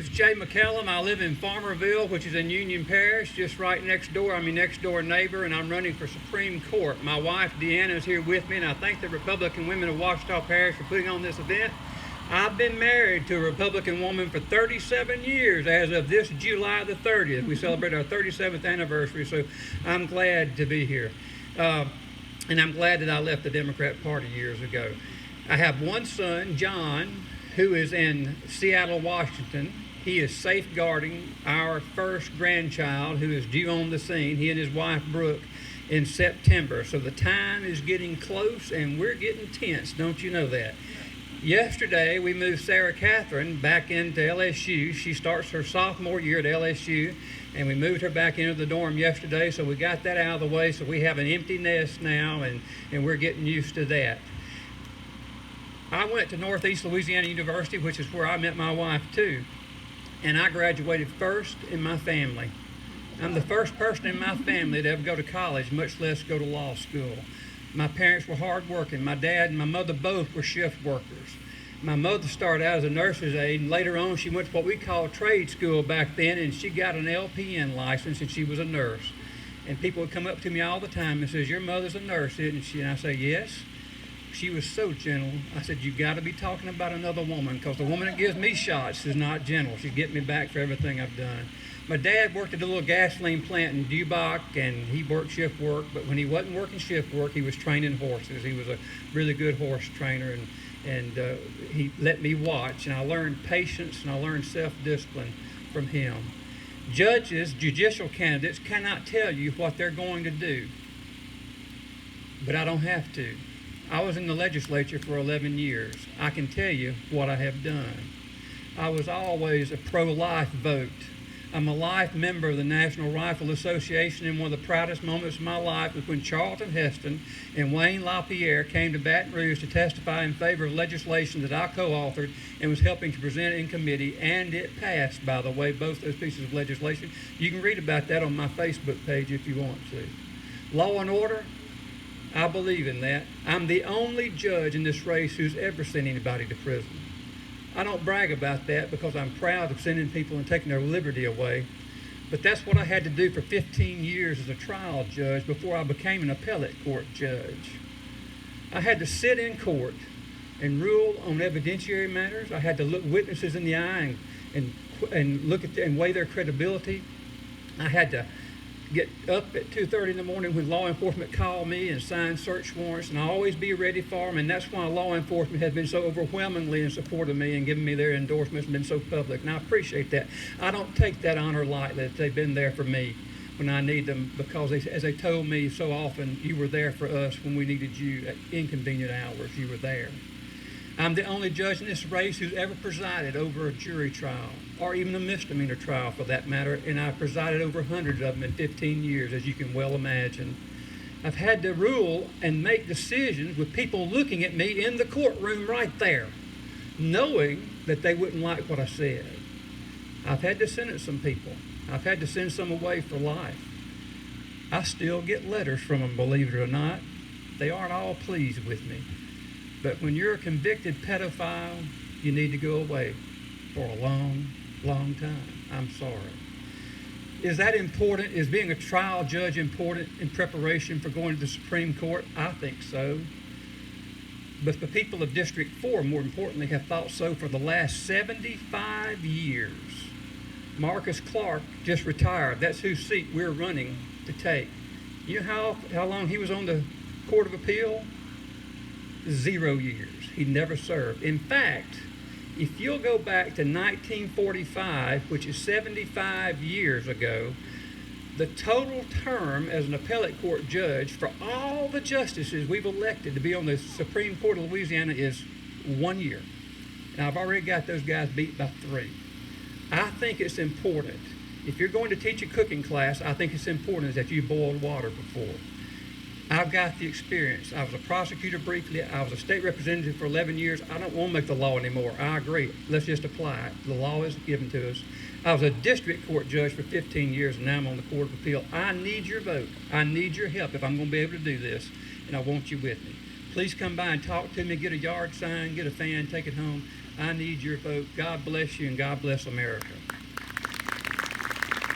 is Jay McCallum. I live in Farmerville, which is in Union Parish, just right next door. I'm your next door neighbor, and I'm running for Supreme Court. My wife, Deanna, is here with me, and I thank the Republican women of Ouachita Parish for putting on this event. I've been married to a Republican woman for 37 years as of this July the 30th. We celebrate our 37th anniversary, so I'm glad to be here. And I'm glad that I left the Democrat Party years ago. I have one son, John, who is in Seattle, Washington. He is safeguarding our first grandchild who is due on the scene, he and his wife, Brooke, in September. So the time is getting close and we're getting tense. Don't you know that? Yesterday, we moved Sarah Catherine back into LSU. She starts her sophomore year at LSU, and we moved her back into the dorm yesterday, so we got that out of the way, so we have an empty nest now, and we're getting used to that. I went to Northeast Louisiana University, which is where I met my wife too, and I graduated first in my family. I'm the first person in my family to ever go to college, much less go to law school. My parents were hardworking. My dad and my mother both were shift workers. My mother started out as a nurse's aide, and later on she went to what we called trade school back then, and she got an LPN license, and she was a nurse. And people would come up to me all the time and says, "Your mother's a nurse, isn't she?" And I say, "Yes." She was so gentle. I said, "You got to be talking about another woman, because the woman that gives me shots is not gentle. She's getting me back for everything I've done." My dad worked at a little gasoline plant in Dubach, and he worked shift work, but when he wasn't working shift work, he was training horses. He was a really good horse trainer, and he let me watch, and I learned patience and I learned self-discipline from him. Judges, judicial candidates cannot tell you what they're going to do, but I don't have to. I was in the legislature for 11 years. I can tell you what I have done. I was always a pro-life vote. I'm a life member of the National Rifle Association, and one of the proudest moments of my life was when Charlton Heston and Wayne LaPierre came to Baton Rouge to testify in favor of legislation that I co-authored and was helping to present in committee, and it passed, by the way, both those pieces of legislation. You can read about that on my Facebook page if you want to. Law and order, I believe in that. I'm the only judge in this race who's ever sent anybody to prison. I don't brag about that because I'm proud of sending people and taking their liberty away, but that's what I had to do for 15 years as a trial judge before I became an appellate court judge. I had to sit in court and rule on evidentiary matters. I had to look witnesses in the eye and look at and weigh their credibility. I had to get up at 2:30 in the morning when law enforcement called me and signed search warrants, and I'll always be ready for them, and that's why law enforcement has been so overwhelmingly in support of me and giving me their endorsements and been so public, and I appreciate that. I don't take that honor lightly that they've been there for me when I need them, because as they told me so often, you were there for us when we needed you at inconvenient hours. You were there. I'm the only judge in this race who's ever presided over a jury trial, or even a misdemeanor trial for that matter, and I've presided over hundreds of them in 15 years, as you can well imagine. I've had to rule and make decisions with people looking at me in the courtroom right there, knowing that they wouldn't like what I said. I've had to sentence some people. I've had to send some away for life. I still get letters from them, believe it or not. They aren't all pleased with me. But when you're a convicted pedophile, you need to go away for a long, long time. I'm sorry. Is that important? Is being a trial judge important in preparation for going to the Supreme Court? I think so. But the people of District 4, more importantly, have thought so for the last 75 years. Marcus Clark just retired. That's whose seat we're running to take. You know how long he was on the Court of Appeal? 0 years. He never served. In fact, if you'll go back to 1945, which is 75 years ago, the total term as an appellate court judge for all the justices we've elected to be on the Supreme Court of Louisiana is 1 year. And I've already got those guys beat by 3. I think it's important. If you're going to teach a cooking class, I think it's important that you boiled water before. I've got the experience. I was a prosecutor briefly. I was a state representative for 11 years. I don't want to make the law anymore. I agree. Let's just apply it. The law is given to us. I was a district court judge for 15 years, and now I'm on the Court of Appeal. I need your vote. I need your help if I'm going to be able to do this, and I want you with me. Please come by and talk to me, get a yard sign, get a fan, take it home. I need your vote. God bless you and God bless America.